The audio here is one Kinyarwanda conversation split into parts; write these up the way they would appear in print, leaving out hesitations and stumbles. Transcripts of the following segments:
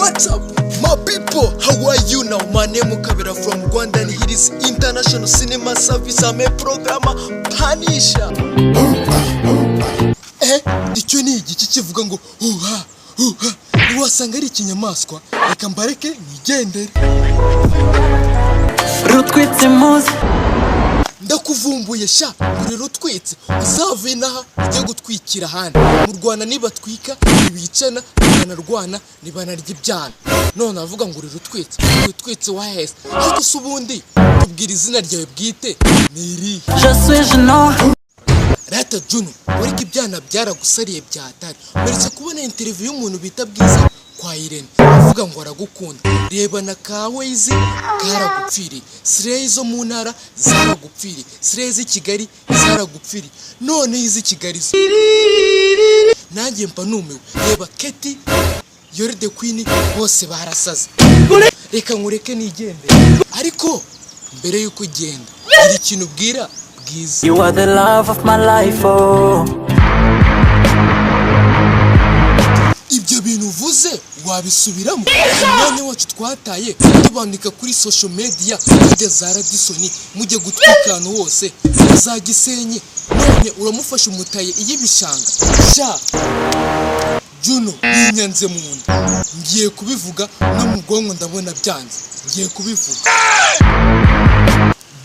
What's up, my people? How are you now? My name is Kabera from Rwanda and here is International Cinema Service. I'm a programmer Panisha. Icyo ni igiki kivuga ngo uha uha niwasanga ari ikinyamaswa reka mbareke nigendere. Rutwitse muzi ndakuvumbuye sha rero twitse uzavinaha ujye gutwikira handi mu Rwanda nibatwika ibicana banarwana nibanarya ibyana none avuga ngo rero twitse wahese ariko subundi tubwira izina ryawe bwite niri Rata Juno uriko ibyana byaragusariye byatari meretse kubona interview y'umuntu bita Bwiza kwa Irene avuga ngo aragukunda reba na ka Wayz karagupfiri Sirey zo mu ntara zaragupfiri Sirey z'i Kigali zaragupfiri none izi Kigali nanjye mpa numewe reba Keti Yori the Queen bose barasaze reka nkureke nigende ariko mbere yuko ugenda iri kintu bwira Bwiza. You are the love of my life, oh. Ibyo bintu uvuze wabisubiramo none wacu twataye tubandika kuri social media mujye za Radisson mujye gutwikana wose za Gisenyi none uramufasha umutaye iyibishanga sha Juno yinyanze mu nda ngiye kubivuga no mu bwonko ndabona byanze ngiye kubivuga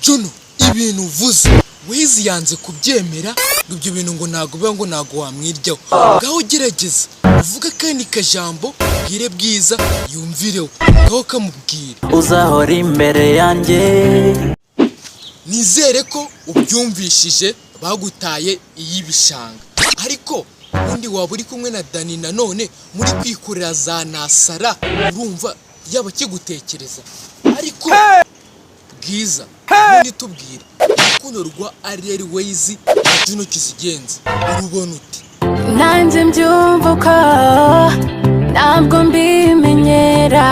Juno ibintu uvuze Wayz yanze kubyemera ibyo bintu ngo nago wamwiryaho gaho gerageza uvuga kandi kajambo bwire Bwiza yumvireho gaho kamubwira uzahora imbere yanjye nizere ko ubyumvishije bagutaye iyibishanga ariko undi waba uri kumwe na Dani nanone muri kwikorera za nasara urumva yaba kigutekereza ariko Bwiza undi tubwire urukundo rwa Ariel Wayz na Juno Kizigenza urubona uti nanjye mbyumva ko ntabwo mbimenyera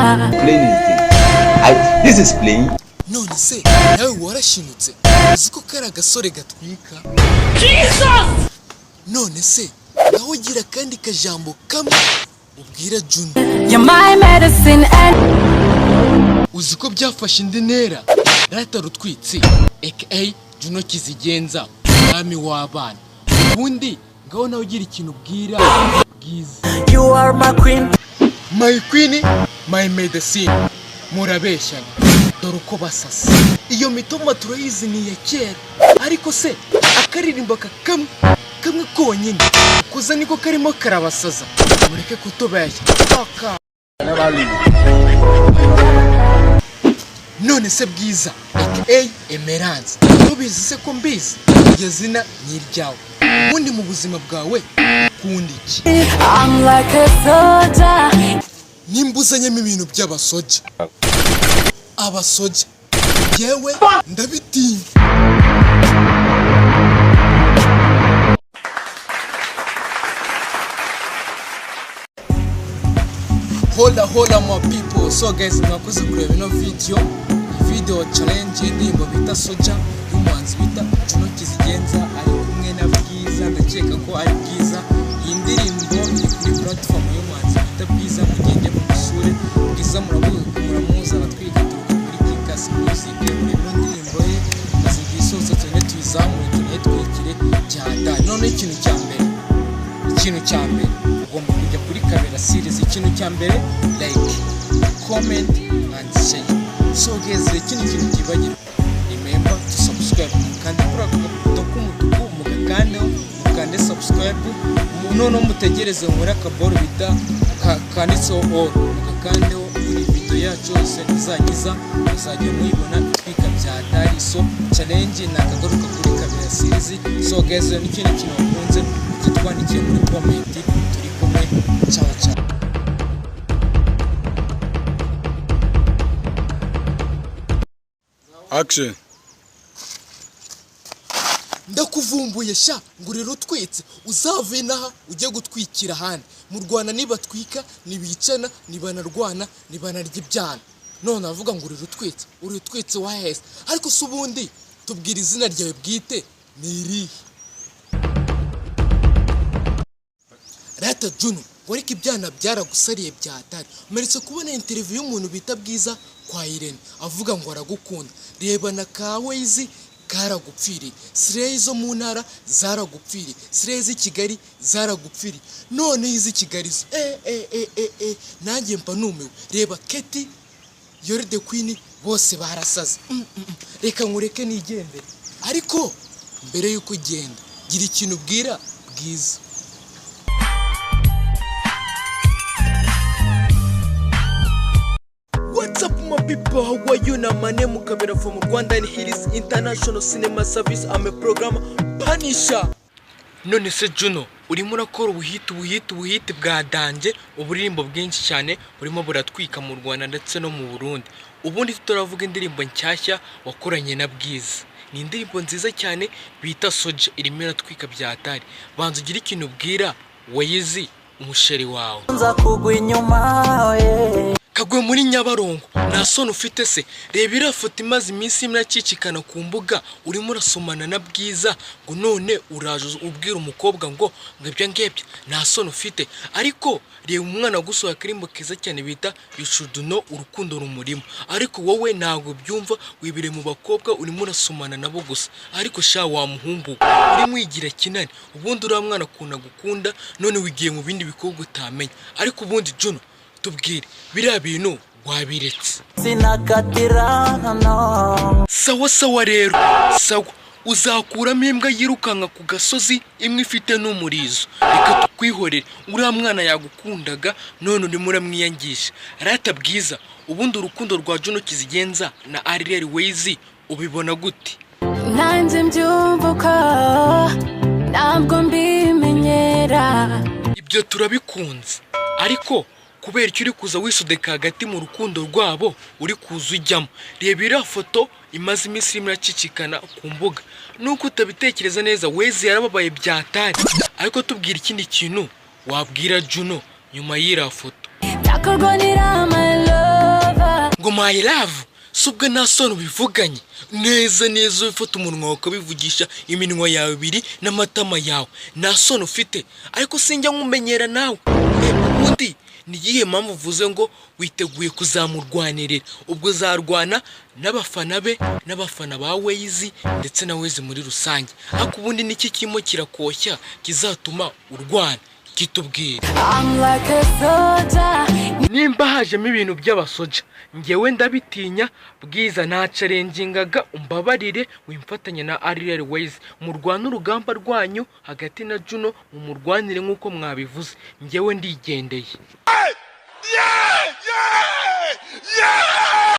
This is playing. none se nawe warashinutse uziko kari agasore gatwika Jesus none se aho ugira kandi kajambo kamwe ubwira Juno you're my medicine and uziko byafashe indi ntera Rata Rutwitsi aka Juno Kizigenza mwami w'abana ubundi ngaho nawe ugira ikintu ubwira Bwiza. You are my queen, my queen my medicine murabeshanya dore uko basasa iyo mitoma turayizi ni ya kera ariko se akaririmba kamwe konyine kuza niko karimo karabasaza mureke kutubeshya paka none se Bwiza aka Emerance nubizi se ko mbizi iryo zina nyiryawe ubundi mu buzima bwawe ukundi iki I'm like a soldier nimbuzanyemo ibintu by'abasoja abasoja yewe ndabitinya Hola my people. So guys, mwakoze kureba ino video challenge y'indirimbo bita Soja y'umuhanzi bita Juno Kizigenza ari kumwe na Bwiza ndakeka ko ari Bwiza iyi ndirimbo iri kuri platform y'umuhanzi bita Bwiza mugende mu musure Bwiza muramuza batwika kuri Kikas Music muri ndirimbo ye azigisoza cyane tuyizamuye tunetwikire cyada none ikintu cya mbere ugomba kujya kuri Kabera series ikintu cya mbere like comment and share so guys ikintu kibagirwa remember to subscribe kandi kuri ako k'umutuku mukande subscribe none mutegereze muri akaboro bita kanditseho all mukandeho kuri video yacu yose izagiza uzajya muyibona twika bya dari so challenge nakagaruka kuri Kabera series so guys n'ikintu wakunze kitwandikiye muri comment turi kumwe ciao Action. ndakuvumbuye sha ngo rero twitse uzavinaha ujye gutwikira handi mu Rwanda nibatwika nibicana nibanarwana nibanarya ibyana none avuga ngo rero twitse wahese ariko subundi tubwira izina ryawe bwite niri Rata Juno ngo ariko ibyana byaragusariye byatari. Umeretse kubona interview y'umuntu bita Bwiza kwa Irene avuga ngo aragukunda. Reba na ka Wayz karagupfiriye, Slay zo mu ntara zaragupfiriye, Slay z'i Kigali zaragupfiriye, none izi Kigali nanjye mpa numiwe. Reba Keti Yore the Queen bose barasaze. Reka nkureke nigendere, ariko mbere yuko ugenda gira ikintu ubwira Bwiza. What's up my people, how are you? Now my name is Kabera from Rwanda and here is International Cinema Service. I'm a programmer Punisher. None se Juno, urimo urakora ubuhiti bwa danje, uburirimbo bwinshi cyane burimo buratwika mu Rwanda ndetse no mu Burundi. Ubundi turavuga indirimbo nshyashya wakoranye na Bwiza. Ni indirimbo nziza cyane bita Soja, irimo iratwika byatari. Banza ugira ikintu ubwira Wayz umusheri wawe. Nza kugwa inyuma Kagwe muri Nyabarongo, nta soni ufite se. Reba iriya foto imaze iminsi imwe acicikana ku mbuga, urimo urasomana na Bwiza ngo none uraje ubwira umukobwa ngo ibyo ngebye, nta soni ufite. Ariko reba umwana gusohoka akarimbo keza cyane bita You Should Know urukundo rumurimo. Ariko wowe ntago byumva, wibire mu bakobwa urimo urasomana nabo gusa. Ariko sha wa muhungu urimo wigira kinani, ubundi uriya mwana akunda gukunda, none wigiye mu bindi bikobwa utamenya. Ariko ubundi Juno tubwire biriya bintu wabiretse. sinakatira no. Sawa rero, sawa. Uzakuramo imbwa yirukanka ku gasozi imwe ifite n'umurizo. Reka tukwihorere, uriya mwana yagukundaga none urimo uramwiyangisha. Rata Bwiza, ubundi urukundo rwa Juno Kizigenza na Ariel Wayz ubibona gute? nanjye mbyumva uko ntabwo mbimenyera. Ibyo turabikunze, ariko kubera icyo uri kuza wisudeka hagati mu rukundo rwabo uri kuza ujyamo. Reba iriya foto imaze iminsi imwe iracicikana ku mbuga. Nuko utabitekereza neza, Wayz yarababaye byatari. Ariko tubwira ikindi kintu wabwira Juno nyuma y'iriya foto. Ndakurwanira my lover. Ngo my love, subwe nta soni ubivuganye neza ufata umunwa ukabivugisha iminwa yawe ibiri n'amatama yawe, nta soni ufite. Ariko sinjya nkumenyera nawe. Ubundi ni iyihe mpamvu uvuze ngo witeguye kuzamurwanirira? Ubwo zarwana n'abafana be n'abafana ba Wayz ndetse na Wayz muri rusange. Ariko ubundi niki kirimo kirakoshya kizatuma urwana? Kitubwire. I'm like a soldier. Nimba hajemo ibintu by'abasoja, ngewe ndabitinya. Bwiza nta challengeingaga, umbabarire wimfatanya na Ariel Wayz mu rwanda urugamba rwanyu hagati na Juno mu murwanire nk'uko mwabivuze. Ngewe ndigendeye.